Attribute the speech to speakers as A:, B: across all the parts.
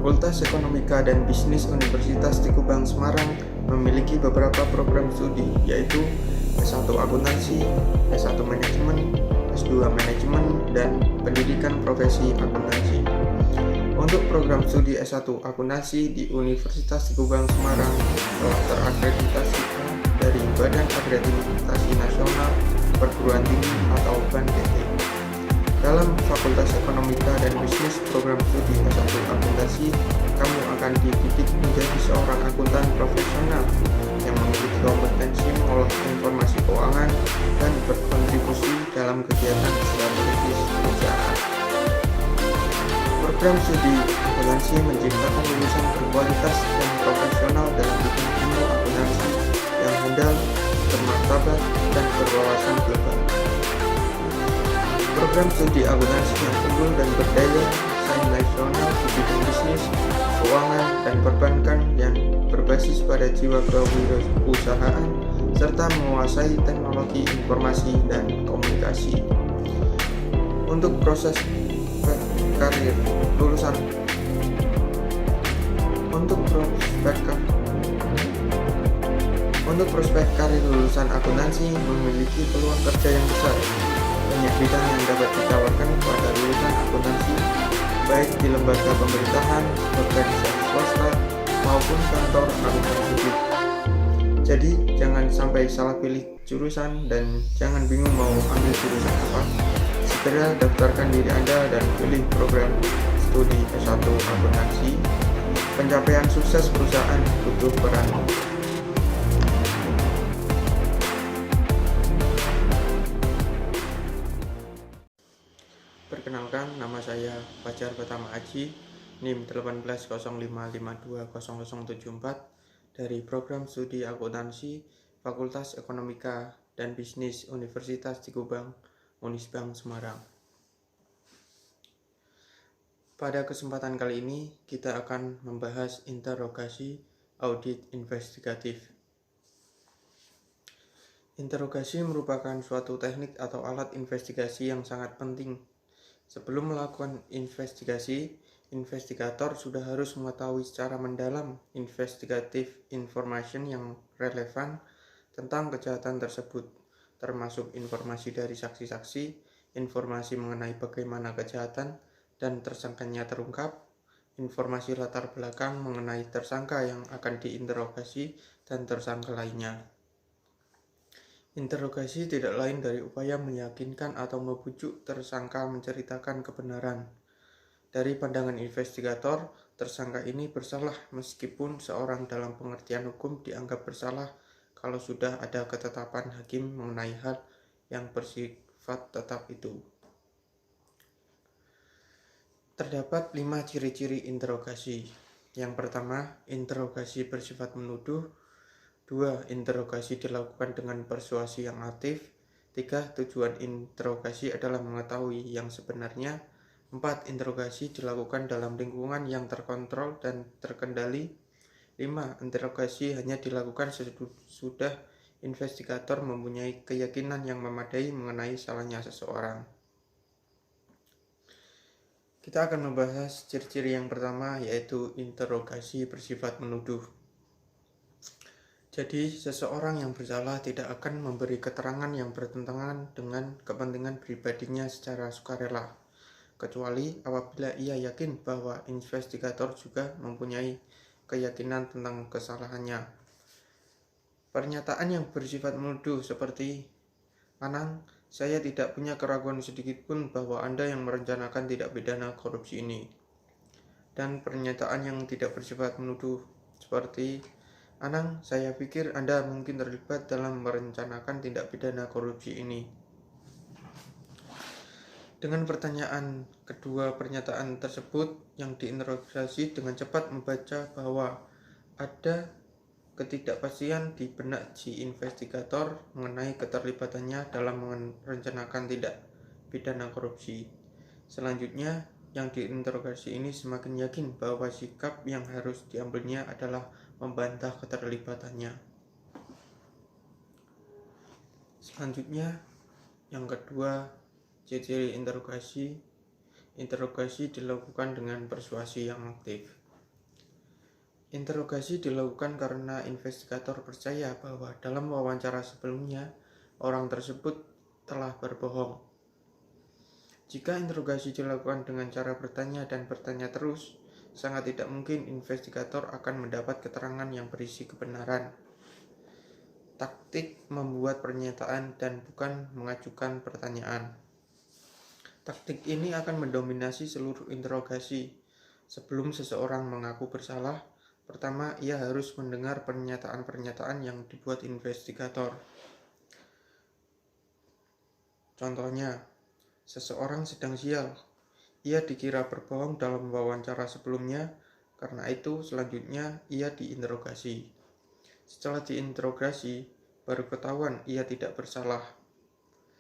A: Fakultas Ekonomika dan Bisnis Universitas Tikubang Semarang memiliki beberapa program studi, yaitu S1 Akuntansi, S1 Manajemen, S2 Manajemen, dan Pendidikan Profesi Akuntansi. Untuk program studi S1 Akuntansi di Universitas Tikubang Semarang telah terakreditasi dari Badan Akreditasi Nasional Perguruan Tinggi atau BAN-PT. Dalam Fakultas Ekonomika dan Bisnis program studi S1 Akuntansi, kamu akan dididik menjadi seorang akuntan profesional yang memiliki kompetensi mengolah informasi keuangan dan berkontribusi dalam kegiatan strategis perusahaan. Program studi akuntansi menciptakan lulusan berkualitas dan profesional dalam bidang ilmu akuntansi yang handal, bermartabat, dan berwawasan global. Program studi akuntansi yang unggul dan berdaya saing nasional di bidang bisnis, keuangan, dan perbankan yang berbasis pada jiwa kewirausahaan serta menguasai teknologi informasi dan komunikasi. Untuk proses karir lulusan Untuk prospek karir lulusan akuntansi memiliki peluang kerja yang besar. Banyak bidang yang dapat ditawarkan kepada lulusan akuntansi, baik di lembaga pemerintahan, organisasi swasta, maupun kantor akuntan publik. Jadi, jangan sampai salah pilih jurusan dan jangan bingung mau ambil jurusan apa. Segera daftarkan diri Anda dan pilih program studi S1 Akuntansi. Pencapaian sukses perusahaan butuh peran. Perkenalkan, nama saya Fajar Pertama Aji, NIM 1805520074 dari program studi akuntansi Fakultas Ekonomika dan Bisnis Universitas Tikubang, Unisbang Semarang. Pada kesempatan kali ini, kita akan membahas interogasi audit investigatif. Interogasi merupakan suatu teknik atau alat investigasi yang sangat penting. Sebelum melakukan investigasi, investigator sudah harus mengetahui secara mendalam investigative information yang relevan tentang kejahatan tersebut, termasuk informasi dari saksi-saksi, informasi mengenai bagaimana kejahatan dan tersangkanya terungkap, informasi latar belakang mengenai tersangka yang akan diinterogasi dan tersangka lainnya. Interogasi tidak lain dari upaya meyakinkan atau membujuk tersangka menceritakan kebenaran. Dari pandangan investigator, tersangka ini bersalah meskipun seorang dalam pengertian hukum dianggap bersalah kalau sudah ada ketetapan hakim mengenai hal yang bersifat tetap itu. Terdapat 5 ciri-ciri interogasi. Yang pertama, interogasi bersifat menuduh. 2. Interogasi dilakukan dengan persuasi yang aktif. 3. Tujuan interogasi adalah mengetahui yang sebenarnya. 4. Interogasi dilakukan dalam lingkungan yang terkontrol dan terkendali. 5. Interogasi hanya dilakukan sesudah investigator mempunyai keyakinan yang memadai mengenai salahnya seseorang. Kita akan membahas ciri-ciri yang pertama, yaitu interogasi bersifat menuduh. Jadi, seseorang yang bersalah tidak akan memberi keterangan yang bertentangan dengan kepentingan pribadinya secara sukarela, kecuali apabila ia yakin bahwa investigator juga mempunyai keyakinan tentang kesalahannya. Pernyataan yang bersifat menuduh seperti, "Anang, saya tidak punya keraguan sedikit pun bahwa Anda yang merencanakan tindak pidana korupsi ini." Dan pernyataan yang tidak bersifat menuduh seperti, "Anang, saya pikir Anda mungkin terlibat dalam merencanakan tindak pidana korupsi ini." Dengan pertanyaan kedua pernyataan tersebut, yang diinterogasi dengan cepat membaca bahwa ada ketidakpastian di benak si investigator mengenai keterlibatannya dalam merencanakan tindak pidana korupsi. Selanjutnya, yang diinterogasi ini semakin yakin bahwa sikap yang harus diambilnya adalah membantah keterlibatannya. Selanjutnya, yang kedua, ciri interogasi dilakukan dengan persuasi yang aktif. Interogasi dilakukan karena investigator percaya bahwa dalam wawancara sebelumnya orang tersebut telah berbohong. Jika interogasi dilakukan dengan cara bertanya dan bertanya terus, sangat tidak mungkin investigator akan mendapat keterangan yang berisi kebenaran. Taktik membuat pernyataan dan bukan mengajukan pertanyaan. Taktik ini akan mendominasi seluruh interogasi. Sebelum seseorang mengaku bersalah, pertama, ia harus mendengar pernyataan-pernyataan yang dibuat investigator. Contohnya, seseorang sedang sial. Ia dikira berbohong dalam wawancara sebelumnya, karena itu selanjutnya ia diinterogasi. Setelah diinterogasi, baru ketahuan ia tidak bersalah.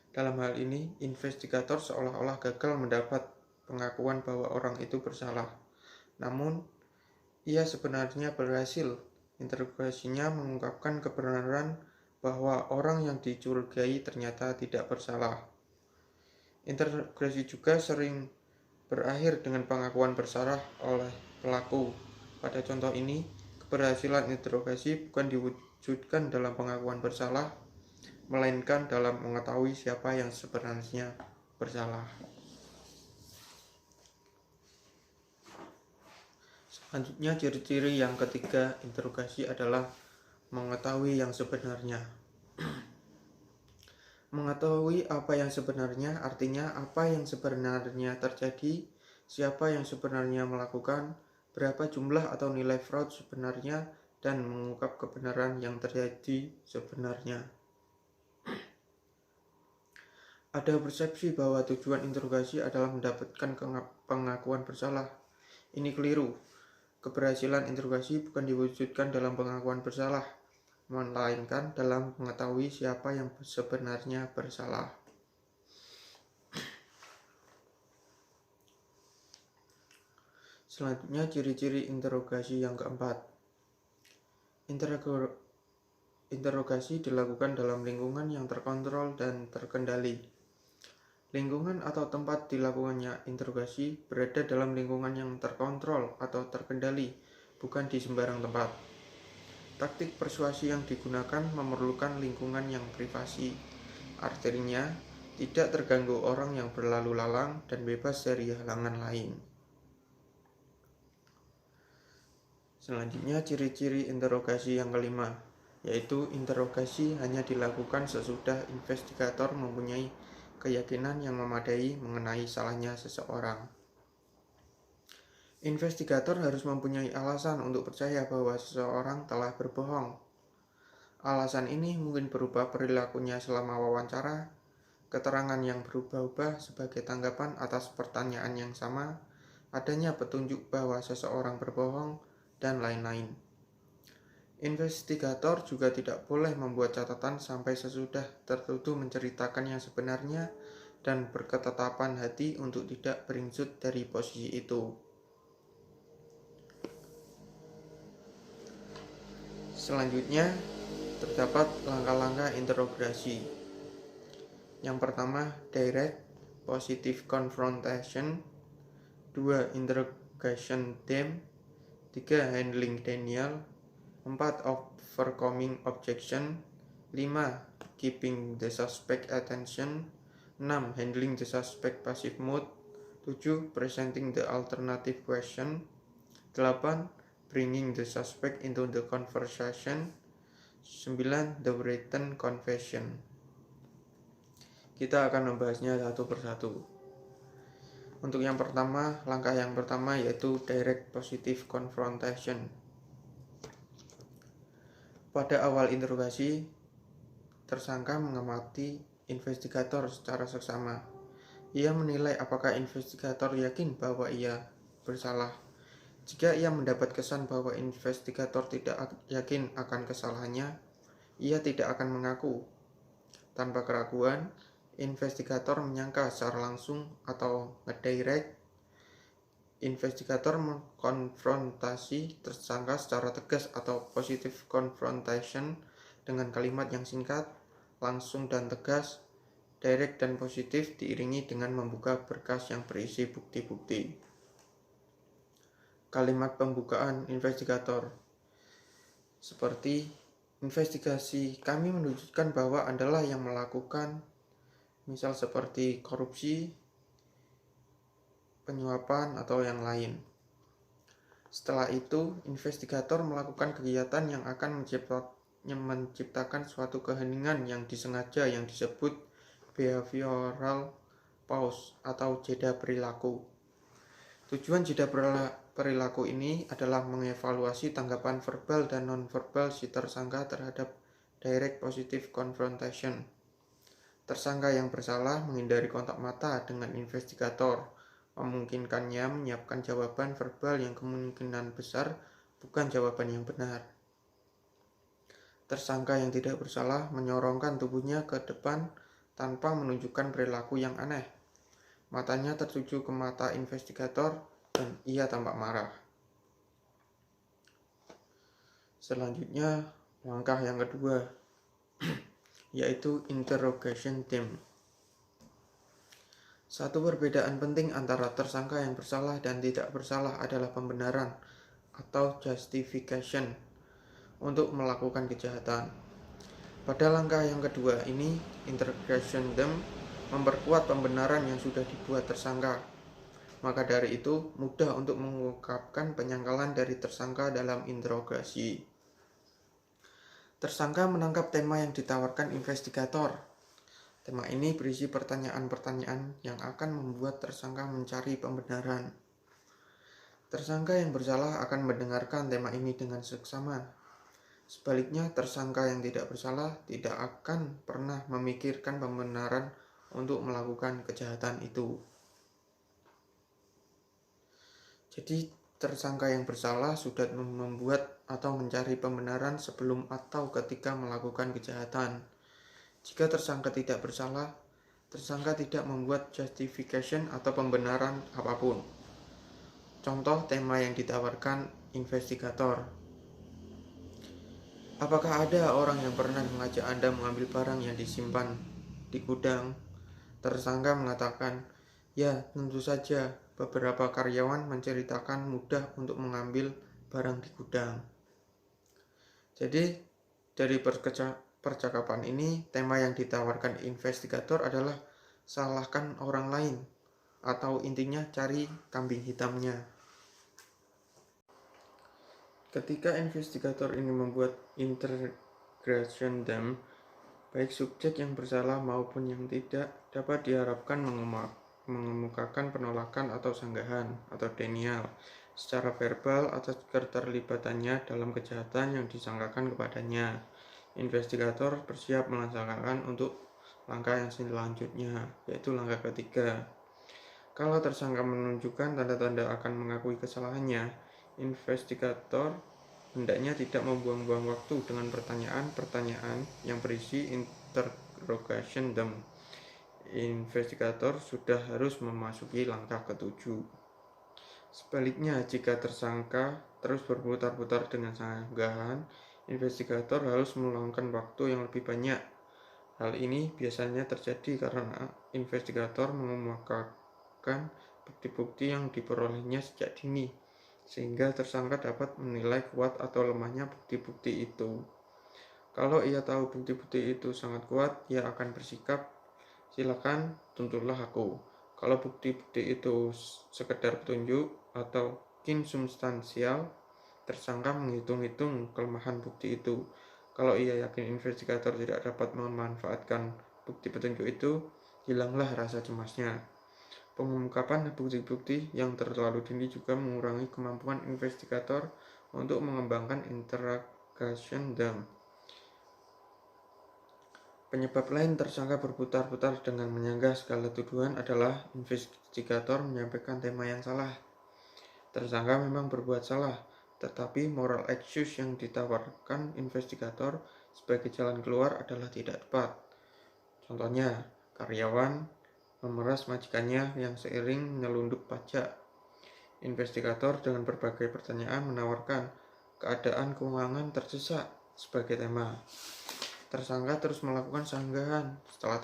A: Dalam hal ini, investigator seolah-olah gagal mendapat pengakuan bahwa orang itu bersalah. Namun, ia sebenarnya berhasil. Interogasinya mengungkapkan kebenaran bahwa orang yang dicurigai ternyata tidak bersalah. Interogasi juga sering berakhir dengan pengakuan bersalah oleh pelaku. Pada contoh ini, keberhasilan interogasi bukan diwujudkan dalam pengakuan bersalah, melainkan dalam mengetahui siapa yang sebenarnya bersalah. Selanjutnya, ciri-ciri yang ketiga interogasi adalah mengetahui yang sebenarnya. Mengetahui apa yang sebenarnya artinya apa yang sebenarnya terjadi, siapa yang sebenarnya melakukan, berapa jumlah atau nilai fraud sebenarnya, dan mengungkap kebenaran yang terjadi sebenarnya. Ada persepsi bahwa tujuan interogasi adalah mendapatkan pengakuan bersalah. Ini keliru. Keberhasilan interogasi bukan diwujudkan dalam pengakuan bersalah, melainkan dalam mengetahui siapa yang sebenarnya bersalah. Selanjutnya, ciri-ciri interogasi yang keempat. Interogasi dilakukan dalam lingkungan yang terkontrol dan terkendali. Lingkungan atau tempat dilakukannya interogasi berada dalam lingkungan yang terkontrol atau terkendali, bukan di sembarang tempat. Taktik persuasi yang digunakan memerlukan lingkungan yang privasi, artinya tidak terganggu orang yang berlalu lalang dan bebas dari halangan lain. Selanjutnya, ciri-ciri interogasi yang kelima, yaitu interogasi hanya dilakukan sesudah investigator mempunyai keyakinan yang memadai mengenai salahnya seseorang. Investigator harus mempunyai alasan untuk percaya bahwa seseorang telah berbohong. Alasan ini mungkin berupa perilakunya selama wawancara, keterangan yang berubah-ubah sebagai tanggapan atas pertanyaan yang sama, adanya petunjuk bahwa seseorang berbohong, dan lain-lain. Investigator juga tidak boleh membuat catatan sampai sesudah tertuduh menceritakan yang sebenarnya dan berketetapan hati untuk tidak beringsut dari posisi itu. Selanjutnya, terdapat langkah-langkah interogasi. Yang pertama, direct positive confrontation. 2. Interrogation theme. 3. Handling denial. 4. Overcoming objection. 5. Keeping the suspect attention. 6. Handling the suspect passive mode. 7. Presenting the alternative question. 8. Bringing the suspect into the conversation. 9. The written confession. Kita akan membahasnya satu persatu. Untuk yang pertama, langkah yang pertama yaitu direct positive confrontation. Pada awal interogasi, tersangka mengamati investigator secara seksama. Ia menilai apakah investigator yakin bahwa ia bersalah. Jika ia mendapat kesan bahwa investigator tidak yakin akan kesalahannya, ia tidak akan mengaku. Tanpa keraguan, investigator menyangka secara langsung atau ngedirect. Investigator mengkonfrontasi tersangka secara tegas atau positive confrontation dengan kalimat yang singkat, langsung dan tegas. Direct dan positif diiringi dengan membuka berkas yang berisi bukti-bukti. Kalimat pembukaan investigator. Seperti investigasi kami menunjukkan bahwa Anda yang melakukan, misal seperti korupsi, penyuapan, atau yang lain. Setelah itu, investigator melakukan kegiatan yang akan menciptakan suatu keheningan yang disengaja yang disebut behavioral pause atau jeda perilaku. Tujuan jeda perilaku ini adalah mengevaluasi tanggapan verbal dan non-verbal si tersangka terhadap direct positive confrontation. Tersangka yang bersalah menghindari kontak mata dengan investigator, memungkinkannya menyiapkan jawaban verbal yang kemungkinan besar bukan jawaban yang benar. Tersangka yang tidak bersalah menyorongkan tubuhnya ke depan tanpa menunjukkan perilaku yang aneh. Matanya tertuju ke mata investigator dan ia tampak marah. Selanjutnya, langkah yang kedua, yaitu interrogation theme. Satu perbedaan penting antara tersangka yang bersalah dan tidak bersalah adalah pembenaran atau justification untuk melakukan kejahatan. Pada langkah yang kedua ini, interrogation theme memperkuat pembenaran yang sudah dibuat tersangka. Maka dari itu, mudah untuk mengungkapkan penyangkalan dari tersangka dalam interogasi. Tersangka menangkap tema yang ditawarkan investigator. Tema ini berisi pertanyaan-pertanyaan yang akan membuat tersangka mencari pembenaran. Tersangka yang bersalah akan mendengarkan tema ini dengan seksama. Sebaliknya, tersangka yang tidak bersalah tidak akan pernah memikirkan pembenaran untuk melakukan kejahatan itu. Jadi, tersangka yang bersalah sudah membuat atau mencari pembenaran sebelum atau ketika melakukan kejahatan. Jika tersangka tidak bersalah, tersangka tidak membuat justification atau pembenaran apapun. Contoh tema yang ditawarkan investigator. Apakah ada orang yang pernah mengajak Anda mengambil barang yang disimpan di gudang? Tersangka mengatakan, ya tentu saja, beberapa karyawan menceritakan mudah untuk mengambil barang di gudang. Jadi, dari percakapan ini, tema yang ditawarkan investigator adalah salahkan orang lain, atau intinya cari kambing hitamnya. Ketika investigator ini membuat interrogation theme, baik subjek yang bersalah maupun yang tidak dapat diharapkan mengemukakan penolakan atau sanggahan atau denial secara verbal atas keterlibatannya dalam kejahatan yang disangkakan kepadanya. Investigator bersiap melaksanakan untuk langkah yang selanjutnya, yaitu langkah ketiga. Kalau tersangka menunjukkan tanda-tanda akan mengakui kesalahannya, investigator hendaknya tidak membuang-buang waktu dengan pertanyaan-pertanyaan yang berisi interrogation theme. Investigator sudah harus memasuki langkah ketujuh. Sebaliknya, jika tersangka terus berputar-putar dengan sanggahan, investigator harus meluangkan waktu yang lebih banyak. Hal ini biasanya terjadi karena investigator mengemukakan bukti-bukti yang diperolehnya sejak dini, sehingga tersangka dapat menilai kuat atau lemahnya bukti-bukti itu. Kalau ia tahu bukti-bukti itu sangat kuat, ia akan bersikap, silakan tuntutlah aku. Kalau bukti-bukti itu sekedar petunjuk atau insubstansial, tersangka menghitung-hitung kelemahan bukti itu. Kalau ia yakin investigator tidak dapat memanfaatkan bukti petunjuk itu, hilanglah rasa cemasnya. Pengungkapan bukti-bukti yang terlalu dini juga mengurangi kemampuan investigator untuk mengembangkan interrogation theme. Penyebab lain tersangka berputar-putar dengan menyanggah segala tuduhan adalah investigator menyampaikan tema yang salah. Tersangka memang berbuat salah, tetapi moral excuse yang ditawarkan investigator sebagai jalan keluar adalah tidak tepat. Contohnya, karyawan memeras majikannya yang seiring menyelundup pajak. Investigator dengan berbagai pertanyaan menawarkan keadaan keuangan terdesak sebagai tema. Tersangka terus melakukan sanggahan setelah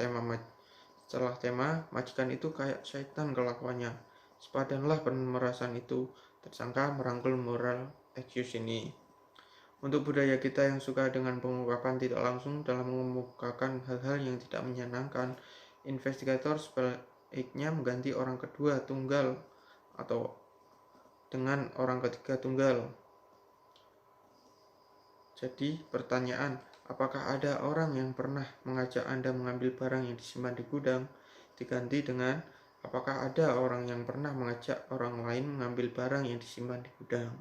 A: tema majikan itu kayak syaitan kelakuannya. Sepadanlah pemerasan itu. Tersangka merangkul moral excuse ini. Untuk budaya kita yang suka dengan pengungkapan tidak langsung dalam mengemukakan hal-hal yang tidak menyenangkan, investigator sebaiknya mengganti orang kedua tunggal atau dengan orang ketiga tunggal. Jadi pertanyaan, apakah ada orang yang pernah mengajak Anda mengambil barang yang disimpan di gudang, diganti dengan apakah ada orang yang pernah mengajak orang lain mengambil barang yang disimpan di gudang.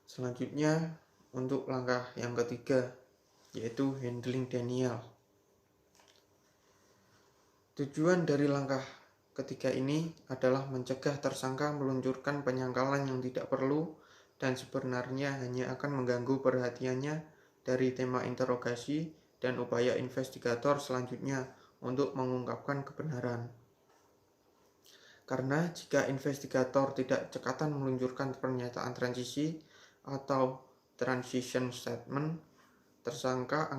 A: Selanjutnya untuk langkah yang ketiga, yaitu handling Daniel. Tujuan dari langkah ketiga ini adalah mencegah tersangka meluncurkan penyangkalan yang tidak perlu dan sebenarnya hanya akan mengganggu perhatiannya dari tema interogasi dan upaya investigator selanjutnya untuk mengungkapkan kebenaran. Karena jika investigator tidak cekatan meluncurkan pernyataan transisi atau transition statement, tersangka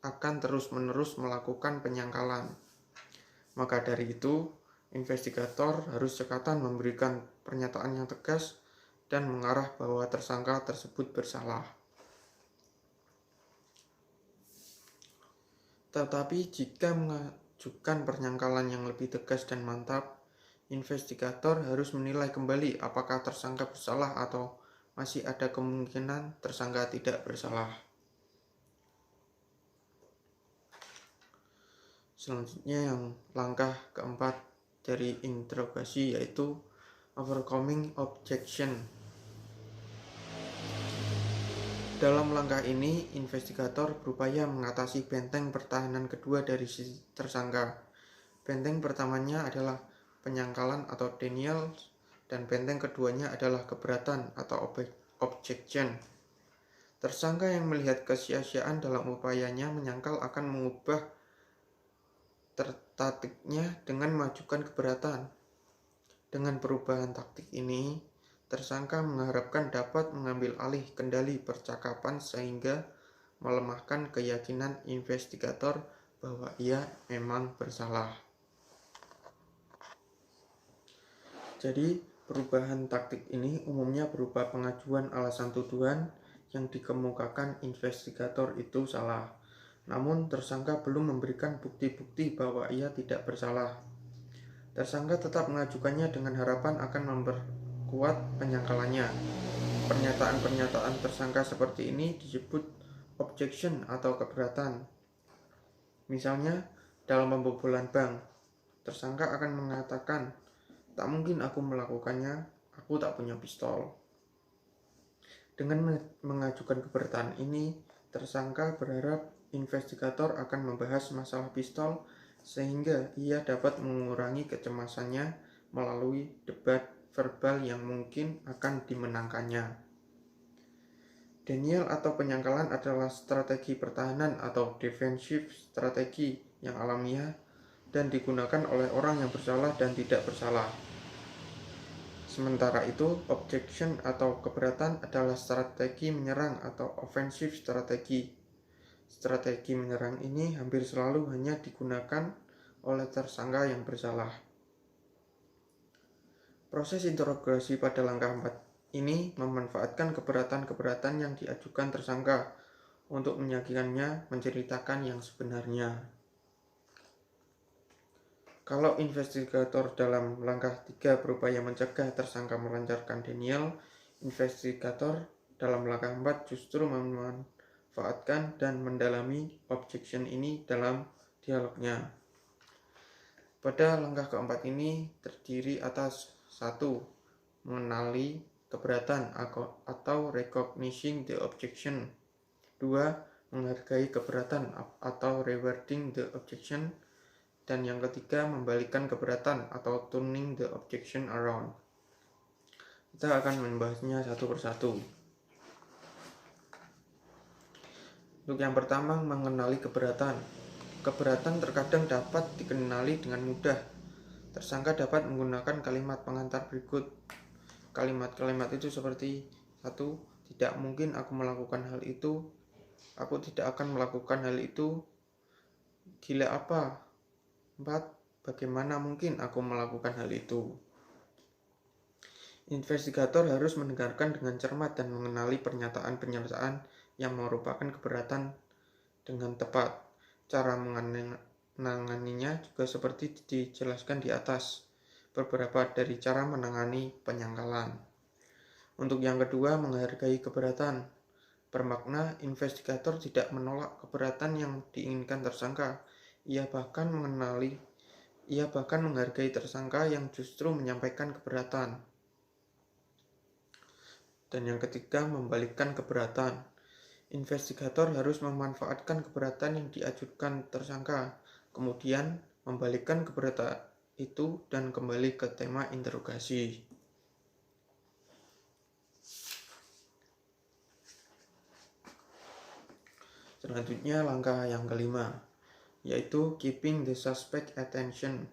A: akan terus-menerus melakukan penyangkalan. Maka dari itu, investigator harus cekatan memberikan pernyataan yang tegas dan mengarah bahwa tersangka tersebut bersalah. Tetapi jika mengajukan penyangkalan yang lebih tegas dan mantap, investigator harus menilai kembali apakah tersangka bersalah atau masih ada kemungkinan tersangka tidak bersalah. Selanjutnya yang langkah keempat dari interogasi yaitu overcoming objection. Dalam langkah ini, investigator berupaya mengatasi benteng pertahanan kedua dari si tersangka. Benteng pertamanya adalah penyangkalan atau denial dan benteng keduanya adalah keberatan atau objection. Tersangka yang melihat kesia-siaan dalam upayanya menyangkal akan mengubah taktiknya dengan mengajukan keberatan. Dengan perubahan taktik ini, tersangka mengharapkan dapat mengambil alih kendali percakapan sehingga melemahkan keyakinan investigator bahwa ia memang bersalah. Jadi, perubahan taktik ini umumnya berupa pengajuan alasan tuduhan yang dikemukakan investigator itu salah. Namun tersangka belum memberikan bukti-bukti bahwa ia tidak bersalah. Tersangka tetap mengajukannya dengan harapan akan memperkuat penyangkalannya. Pernyataan-pernyataan tersangka seperti ini disebut objection atau keberatan. Misalnya, dalam pembobolan bank, tersangka akan mengatakan, "Tak mungkin aku melakukannya, aku tak punya pistol." Dengan mengajukan keberatan ini, tersangka berharap investigator akan membahas masalah pistol sehingga ia dapat mengurangi kecemasannya melalui debat verbal yang mungkin akan dimenangkannya. Denial atau penyangkalan adalah strategi pertahanan atau defensive strategi yang alamiah dan digunakan oleh orang yang bersalah dan tidak bersalah. Sementara itu, objection atau keberatan adalah strategi menyerang atau offensive strategi. Strategi menyerang ini hampir selalu hanya digunakan oleh tersangka yang bersalah. Proses interogasi pada langkah 4 ini memanfaatkan keberatan-keberatan yang diajukan tersangka untuk meyakinkannya menceritakan yang sebenarnya. Kalau investigator dalam langkah 3 berupaya mencegah tersangka melancarkan denial, investigator dalam langkah 4 justru memanfaatkan dan mendalami objection ini dalam dialognya. Pada langkah keempat ini terdiri atas 1. Mengenali keberatan atau recognizing the objection. 2. Menghargai keberatan atau rewarding the objection. Dan yang ketiga, membalikan keberatan atau turning the objection around. Kita akan membahasnya satu persatu. Untuk yang pertama, mengenali keberatan. Keberatan terkadang dapat dikenali dengan mudah. Tersangka dapat menggunakan kalimat pengantar berikut. Kalimat-kalimat itu seperti 1. Tidak mungkin aku melakukan hal itu. Aku tidak akan melakukan hal itu. Gila apa? 4. Bagaimana mungkin aku melakukan hal itu? Investigator harus mendengarkan dengan cermat dan mengenali pernyataan-pernyataan yang merupakan keberatan dengan tepat. Cara menanganinya juga seperti dijelaskan di atas, beberapa dari cara menangani penyangkalan. Untuk yang kedua, menghargai keberatan. Bermakna investigator tidak menolak keberatan yang diinginkan tersangka. Ia bahkan menghargai tersangka yang justru menyampaikan keberatan. Dan yang ketiga, membalikkan keberatan. Investigator harus memanfaatkan keberatan yang diajukan tersangka, kemudian membalikkan keberatan itu dan kembali ke tema interogasi. Selanjutnya langkah yang kelima, yaitu keeping the suspect attention.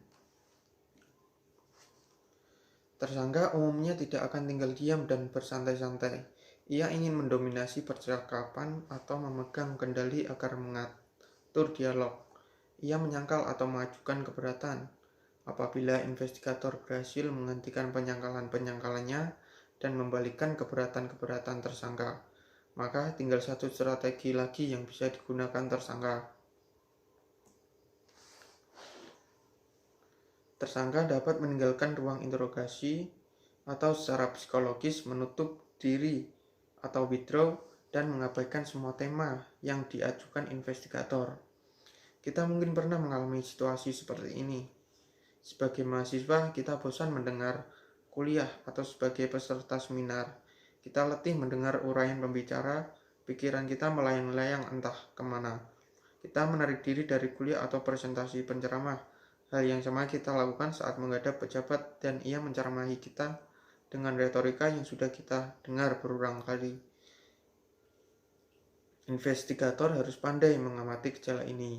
A: Tersangka umumnya tidak akan tinggal diam dan bersantai-santai. Ia ingin mendominasi percakapan atau memegang kendali agar mengatur dialog. Ia menyangkal atau mengajukan keberatan. Apabila investigator berhasil menghentikan penyangkalan-penyangkalannya dan membalikkan keberatan-keberatan tersangka, maka tinggal satu strategi lagi yang bisa digunakan tersangka. Tersangka dapat meninggalkan ruang interogasi atau secara psikologis menutup diri atau withdraw dan mengabaikan semua tema yang diajukan investigator. Kita mungkin pernah mengalami situasi seperti ini. Sebagai mahasiswa, kita bosan mendengar kuliah atau sebagai peserta seminar. Kita letih mendengar uraian pembicara, pikiran kita melayang-layang entah kemana. Kita menarik diri dari kuliah atau presentasi penceramah. Hal yang sama kita lakukan saat menghadap pejabat dan ia menceramahi kita dengan retorika yang sudah kita dengar berulang kali. Investigator harus pandai mengamati gejala ini.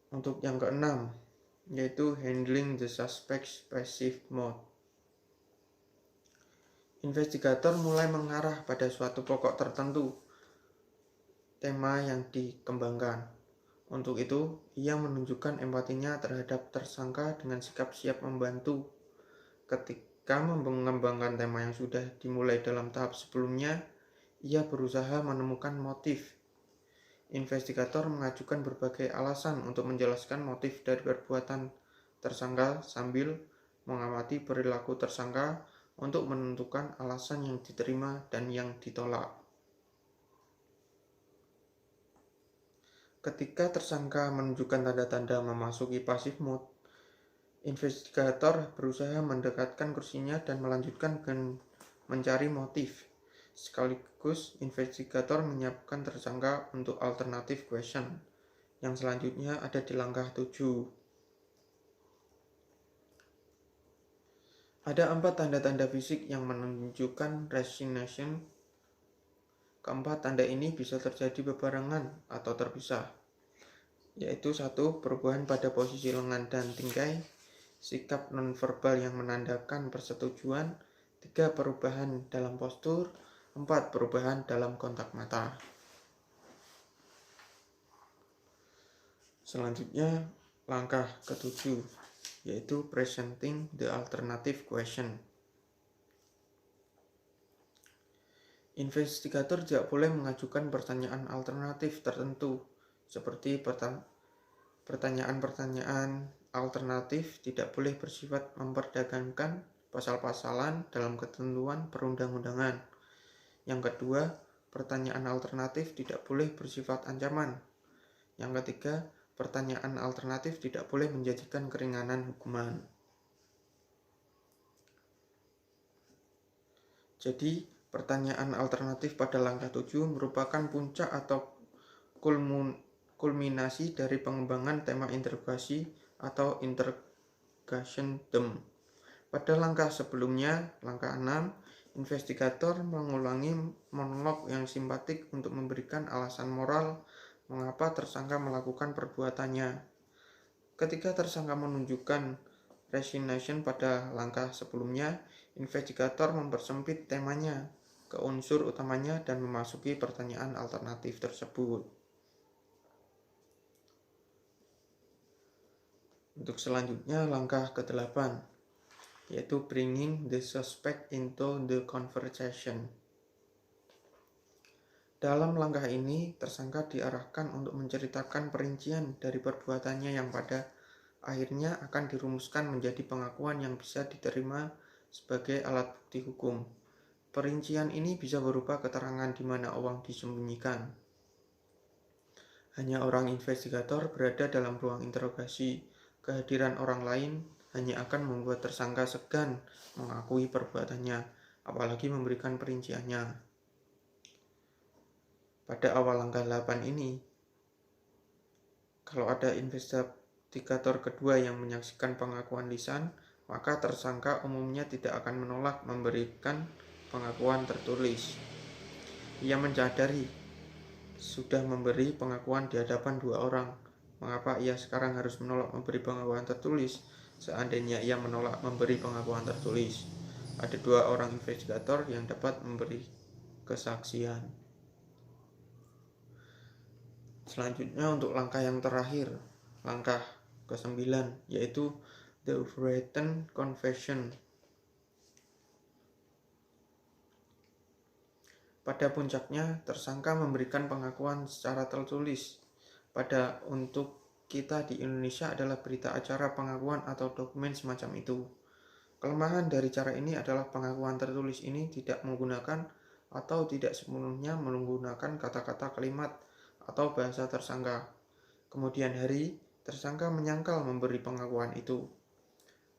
A: Untuk yang keenam, yaitu handling the suspect's passive mode. Investigator mulai mengarah pada suatu pokok tertentu, tema yang dikembangkan. Untuk itu, ia menunjukkan empatinya terhadap tersangka dengan sikap siap membantu. Ketika mengembangkan tema yang sudah dimulai dalam tahap sebelumnya, ia berusaha menemukan motif. Investigator mengajukan berbagai alasan untuk menjelaskan motif dari perbuatan tersangka sambil mengamati perilaku tersangka untuk menentukan alasan yang diterima dan yang ditolak. Ketika tersangka menunjukkan tanda-tanda memasuki passive mode, investigator berusaha mendekatkan kursinya dan melanjutkan dengan mencari motif. Sekaligus, investigator menyiapkan tersangka untuk alternative question, yang selanjutnya ada di langkah 7. Ada 4 tanda-tanda fisik yang menunjukkan resignation. Keempat tanda ini bisa terjadi bebarengan atau terpisah, yaitu 1. Perubahan pada posisi lengan dan tingkai, sikap nonverbal yang menandakan persetujuan, 3. Perubahan dalam postur, 4. Perubahan dalam kontak mata. Selanjutnya langkah ke-7, yaitu presenting the alternative question. Investigator tidak boleh mengajukan pertanyaan alternatif tertentu, seperti pertanyaan-pertanyaan alternatif tidak boleh bersifat memperdagangkan pasal-pasalan dalam ketentuan perundang-undangan. Yang kedua, pertanyaan alternatif tidak boleh bersifat ancaman. Yang ketiga, pertanyaan alternatif tidak boleh menjadikan keringanan hukuman. Jadi, pertanyaan alternatif pada langkah 7 merupakan puncak atau kulminasi dari pengembangan tema interogasi atau interrogation theme. Pada langkah sebelumnya, langkah 6, investigator mengulangi monolog yang simpatik untuk memberikan alasan moral mengapa tersangka melakukan perbuatannya. Ketika tersangka menunjukkan resignation pada langkah sebelumnya, investigator mempersempit temanya ke unsur utamanya dan memasuki pertanyaan alternatif tersebut. Untuk selanjutnya langkah ke-8, yaitu bringing the suspect into the conversation. Dalam langkah ini, tersangka diarahkan untuk menceritakan perincian dari perbuatannya yang pada akhirnya akan dirumuskan menjadi pengakuan yang bisa diterima sebagai alat bukti hukum. Perincian ini bisa berupa keterangan di mana uang disembunyikan. Hanya orang investigator berada dalam ruang interogasi. Kehadiran orang lain hanya akan membuat tersangka segan mengakui perbuatannya, apalagi memberikan perinciannya. Pada awal langkah 8 ini, kalau ada investigator kedua yang menyaksikan pengakuan lisan, maka tersangka umumnya tidak akan menolak memberikan pengakuan tertulis. Ia menyadari sudah memberi pengakuan di hadapan 2 orang. Mengapa ia sekarang harus menolak memberi pengakuan tertulis? Seandainya ia menolak memberi pengakuan tertulis, ada 2 orang investigator yang dapat memberi kesaksian. Selanjutnya untuk langkah yang terakhir, langkah ke-9, yaitu the written confession. Pada puncaknya, tersangka memberikan pengakuan secara tertulis. Untuk kita di Indonesia adalah berita acara pengakuan atau dokumen semacam itu. Kelemahan dari cara ini adalah pengakuan tertulis ini tidak menggunakan atau tidak sepenuhnya menggunakan kata-kata kalimat atau bahasa tersangka. Kemudian hari, tersangka menyangkal memberi pengakuan itu.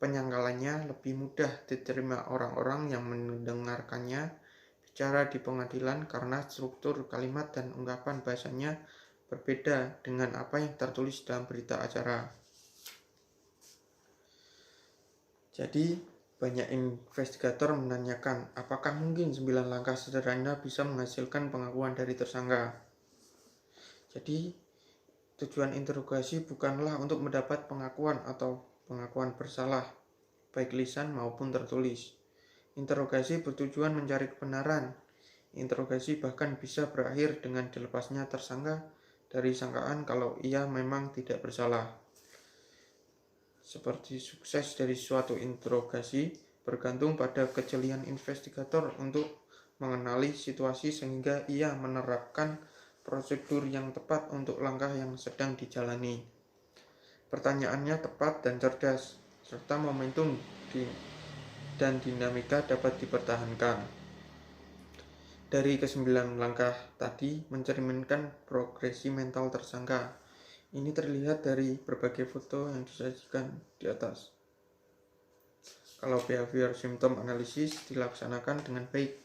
A: Penyangkalannya lebih mudah diterima orang-orang yang mendengarkannya bicara di pengadilan karena struktur kalimat dan ungkapan bahasanya berbeda dengan apa yang tertulis dalam berita acara. Jadi, banyak investigator menanyakan apakah mungkin 9 langkah sederhana bisa menghasilkan pengakuan dari tersangka. Jadi, tujuan interogasi bukanlah untuk mendapat pengakuan atau pengakuan bersalah, baik lisan maupun tertulis. Interogasi bertujuan mencari kebenaran. Interogasi bahkan bisa berakhir dengan dilepasnya tersangka dari sangkaan kalau ia memang tidak bersalah. Seperti sukses dari suatu interogasi bergantung pada kejelian investigator untuk mengenali situasi sehingga ia menerapkan prosedur yang tepat untuk langkah yang sedang dijalani. Pertanyaannya tepat dan cerdas, serta momentum dan dinamika dapat dipertahankan. Dari ke-9 langkah tadi mencerminkan progresi mental tersangka. Ini terlihat dari berbagai foto yang disajikan di atas. Kalau behavior symptom analysis dilaksanakan dengan baik,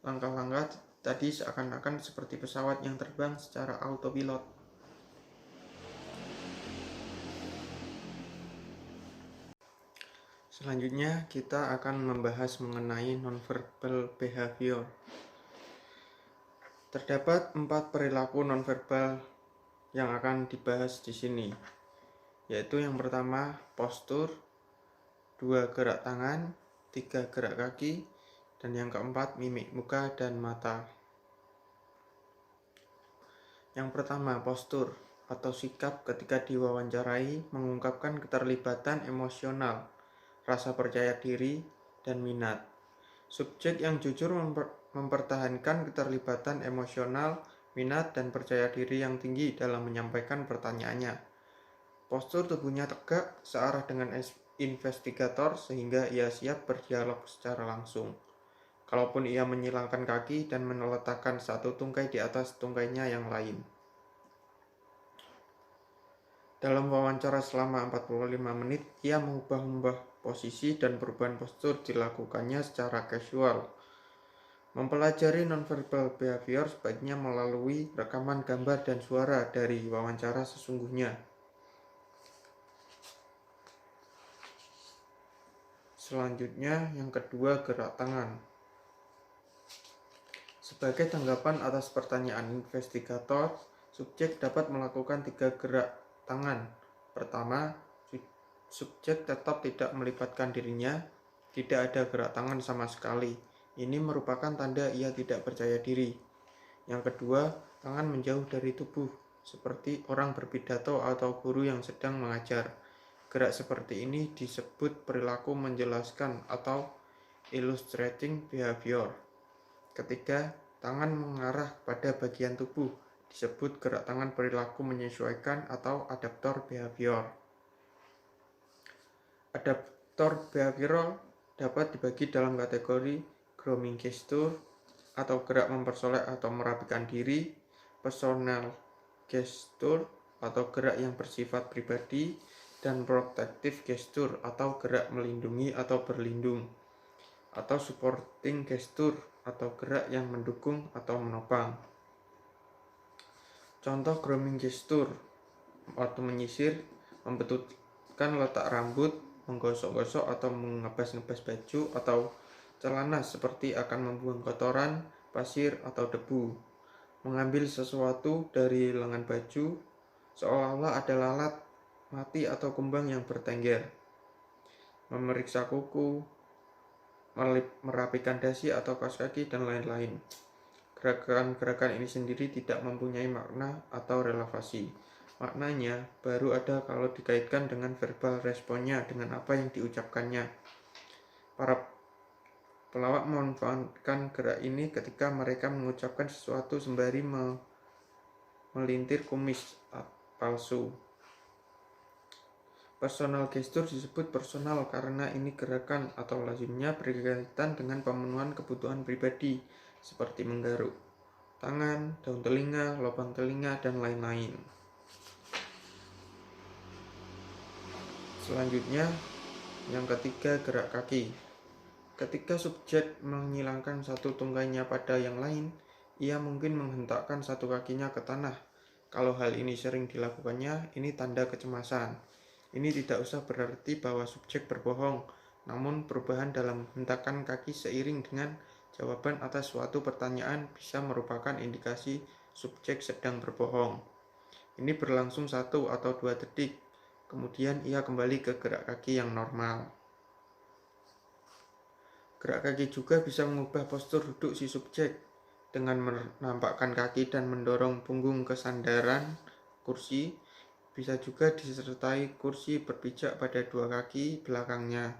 A: langkah-langkah tadi seakan-akan seperti pesawat yang terbang secara autopilot. Selanjutnya kita akan membahas mengenai nonverbal behavior. Terdapat 4 perilaku nonverbal yang akan dibahas di sini, yaitu yang pertama postur, 2 gerak tangan, 3 gerak kaki, dan yang keempat mimik muka dan mata. Yang pertama, postur atau sikap ketika diwawancarai mengungkapkan keterlibatan emosional, rasa percaya diri, dan minat. Subjek yang jujur mempertahankan keterlibatan emosional, minat, dan percaya diri yang tinggi dalam menyampaikan pertanyaannya. Postur tubuhnya tegak searah dengan investigator sehingga ia siap berdialog secara langsung. Kalaupun ia menyilangkan kaki dan meletakkan satu tungkai di atas tungkainya yang lain. Dalam wawancara selama 45 menit, ia mengubah-ubah posisi dan perubahan postur dilakukannya secara casual. Mempelajari nonverbal behavior sebaiknya melalui rekaman gambar dan suara dari wawancara sesungguhnya. Selanjutnya, yang kedua, gerak tangan. Sebagai tanggapan atas pertanyaan investigator, subjek dapat melakukan 3 gerak tangan. Pertama, subjek tetap tidak melibatkan dirinya, tidak ada gerak tangan sama sekali. Ini merupakan tanda ia tidak percaya diri. Yang kedua, tangan menjauh dari tubuh, seperti orang berpidato atau guru yang sedang mengajar. Gerak seperti ini disebut perilaku menjelaskan atau illustrating behavior. Ketiga, tangan mengarah pada bagian tubuh disebut gerak tangan perilaku menyesuaikan atau adaptor behavior. Adaptor behavioral dapat dibagi dalam kategori grooming gesture atau gerak mempersolek atau merapikan diri, personal gesture atau gerak yang bersifat pribadi, dan protective gesture atau gerak melindungi atau berlindung, atau supporting gesture atau gerak yang mendukung atau menopang. Contoh grooming gesture waktu menyisir, membetulkan letak rambut, menggosok-gosok atau mengebas-ngebas baju atau celana seperti akan membuang kotoran, pasir, atau debu. Mengambil sesuatu dari lengan baju seolah-olah ada lalat, mati, atau kumbang yang bertengger. Memeriksa kuku, merapikan dasi atau kaos kaki, dan lain-lain. Gerakan-gerakan ini sendiri tidak mempunyai makna atau relevasi. Maknanya baru ada kalau dikaitkan dengan verbal responnya, dengan apa yang diucapkannya. Para pelawak memanfaatkan gerak ini ketika mereka mengucapkan sesuatu sembari melintir kumis palsu. Personal gesture disebut personal karena ini gerakan atau lazimnya berkaitan dengan pemenuhan kebutuhan pribadi seperti menggaruk tangan, daun telinga, lubang telinga, dan lain-lain. Selanjutnya, yang ketiga, gerak kaki. Ketika subjek menghilangkan satu tunggainya pada yang lain, ia mungkin menghentakkan satu kakinya ke tanah. Kalau hal ini sering dilakukannya, ini tanda kecemasan. Ini tidak usah berarti bahwa subjek berbohong, namun perubahan dalam hentakan kaki seiring dengan jawaban atas suatu pertanyaan bisa merupakan indikasi subjek sedang berbohong. Ini berlangsung 1 atau 2 detik, kemudian ia kembali ke gerak kaki yang normal. Gerak kaki juga bisa mengubah postur duduk si subjek dengan menampakkan kaki dan mendorong punggung ke sandaran kursi. Bisa juga disertai kursi berpijak pada 2 kaki belakangnya.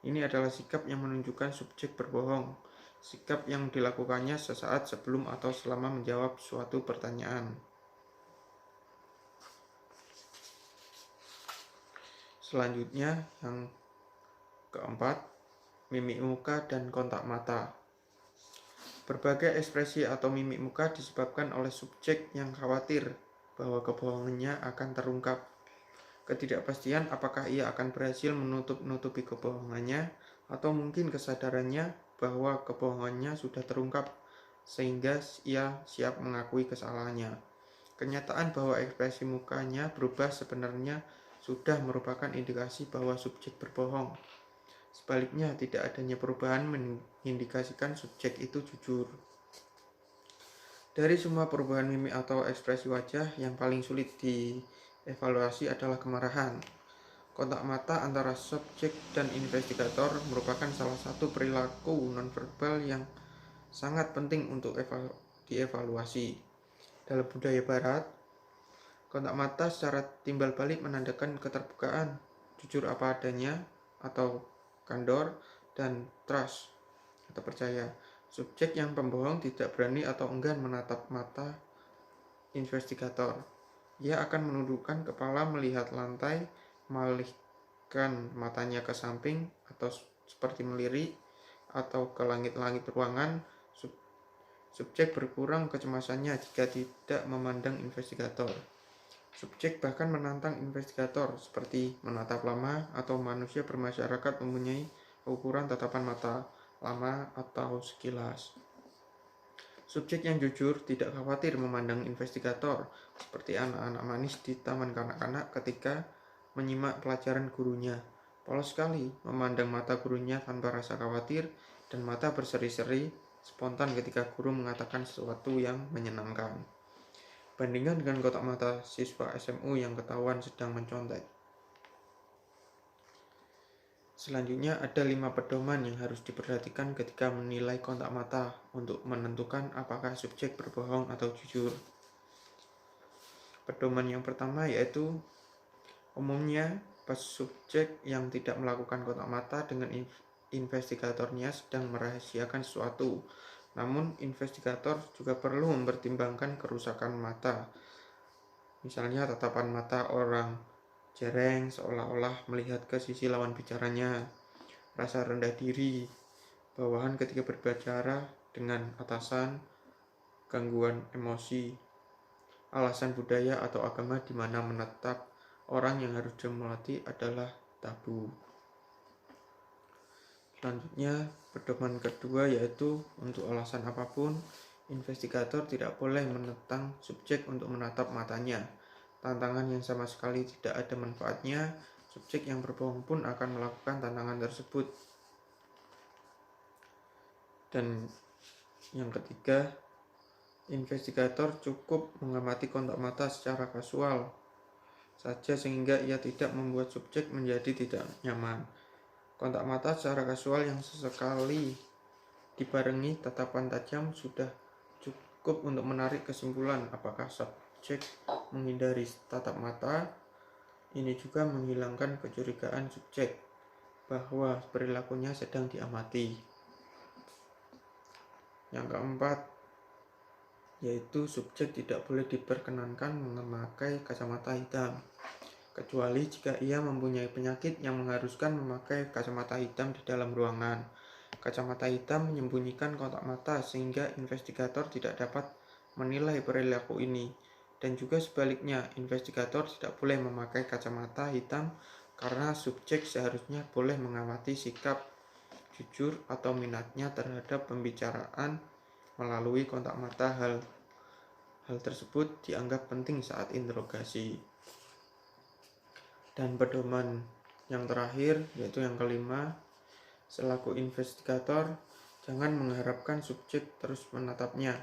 A: Ini adalah sikap yang menunjukkan subjek berbohong, sikap yang dilakukannya sesaat sebelum atau selama menjawab suatu pertanyaan. Selanjutnya, yang keempat, mimik muka dan kontak mata. Berbagai ekspresi atau mimik muka disebabkan oleh subjek yang khawatir bahwa kebohongannya akan terungkap. Ketidakpastian apakah ia akan berhasil menutupi kebohongannya, atau mungkin kesadarannya bahwa kebohongannya sudah terungkap sehingga ia siap mengakui kesalahannya. Kenyataan bahwa ekspresi mukanya berubah sebenarnya sudah merupakan indikasi bahwa subjek berbohong. Sebaliknya, tidak adanya perubahan mengindikasikan subjek itu jujur. Dari semua perubahan mimik atau ekspresi wajah, yang paling sulit dievaluasi adalah kemarahan. Kontak mata antara subjek dan investigator merupakan salah satu perilaku nonverbal yang sangat penting untuk dievaluasi. Dalam budaya barat, kontak mata secara timbal balik menandakan keterbukaan, jujur apa adanya, atau kandor, dan trust atau percaya. Subjek yang pembohong tidak berani atau enggan menatap mata investigator. Ia akan menundukkan kepala melihat lantai, mengalihkan matanya ke samping atau seperti melirik atau ke langit-langit ruangan. Subjek berkurang kecemasannya jika tidak memandang investigator. Subjek bahkan menantang investigator, seperti menatap lama atau manusia bermasyarakat mempunyai ukuran tatapan mata lama atau sekilas. Subjek yang jujur tidak khawatir memandang investigator, seperti anak-anak manis di taman kanak-kanak ketika menyimak pelajaran gurunya. Polos sekali memandang mata gurunya tanpa rasa khawatir, dan mata berseri-seri spontan ketika guru mengatakan sesuatu yang menyenangkan. Bandingkan dengan kotak mata siswa SMU yang ketahuan sedang mencontek. Selanjutnya ada 5 pedoman yang harus diperhatikan ketika menilai kontak mata untuk menentukan apakah subjek berbohong atau jujur. Pedoman yang pertama yaitu umumnya Subjek yang tidak melakukan kontak mata dengan investigatornya sedang merahasiakan sesuatu. Namun, investigator juga perlu mempertimbangkan kerusakan mata. Misalnya, tatapan mata orang jereng seolah-olah melihat ke sisi lawan bicaranya, rasa rendah diri, bawahan ketika berbicara dengan atasan, gangguan emosi, alasan budaya atau agama di mana menetap orang yang harus diamati adalah tabu. Selanjutnya, pedoman kedua yaitu untuk alasan apapun, investigator tidak boleh menentang subjek untuk menatap matanya. Tantangan yang sama sekali tidak ada manfaatnya, subjek yang berbohong pun akan melakukan tantangan tersebut. Dan yang ketiga, investigator cukup mengamati kontak mata secara kasual saja sehingga ia tidak membuat subjek menjadi tidak nyaman. Kontak mata secara kasual yang sesekali dibarengi tatapan tajam sudah cukup untuk menarik kesimpulan apakah subjek menghindari tatap mata. Ini juga menghilangkan kecurigaan subjek bahwa perilakunya sedang diamati. Yang keempat, yaitu subjek tidak boleh diperkenankan memakai kacamata hitam, kecuali jika ia mempunyai penyakit yang mengharuskan memakai kacamata hitam di dalam ruangan. Kacamata hitam menyembunyikan kontak mata sehingga investigator tidak dapat menilai perilaku ini. Dan juga sebaliknya, investigator tidak boleh memakai kacamata hitam karena subjek seharusnya boleh mengamati sikap jujur atau minatnya terhadap pembicaraan melalui kontak mata. Hal tersebut dianggap penting saat interogasi. Dan pedoman yang terakhir, yaitu yang kelima, selaku investigator, jangan mengharapkan subjek terus menatapnya.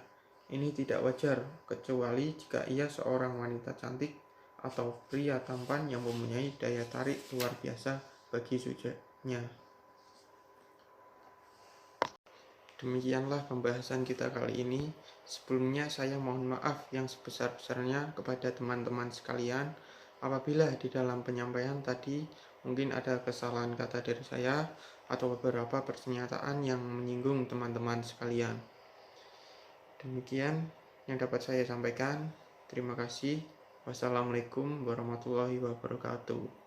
A: Ini tidak wajar, kecuali jika ia seorang wanita cantik atau pria tampan yang mempunyai daya tarik luar biasa bagi subjeknya. Demikianlah pembahasan kita kali ini. Sebelumnya saya mohon maaf yang sebesar-besarnya kepada teman-teman sekalian apabila di dalam penyampaian tadi mungkin ada kesalahan kata dari saya atau beberapa pernyataan yang menyinggung teman-teman sekalian. Demikian yang dapat saya sampaikan. Terima kasih. Wassalamualaikum warahmatullahi wabarakatuh.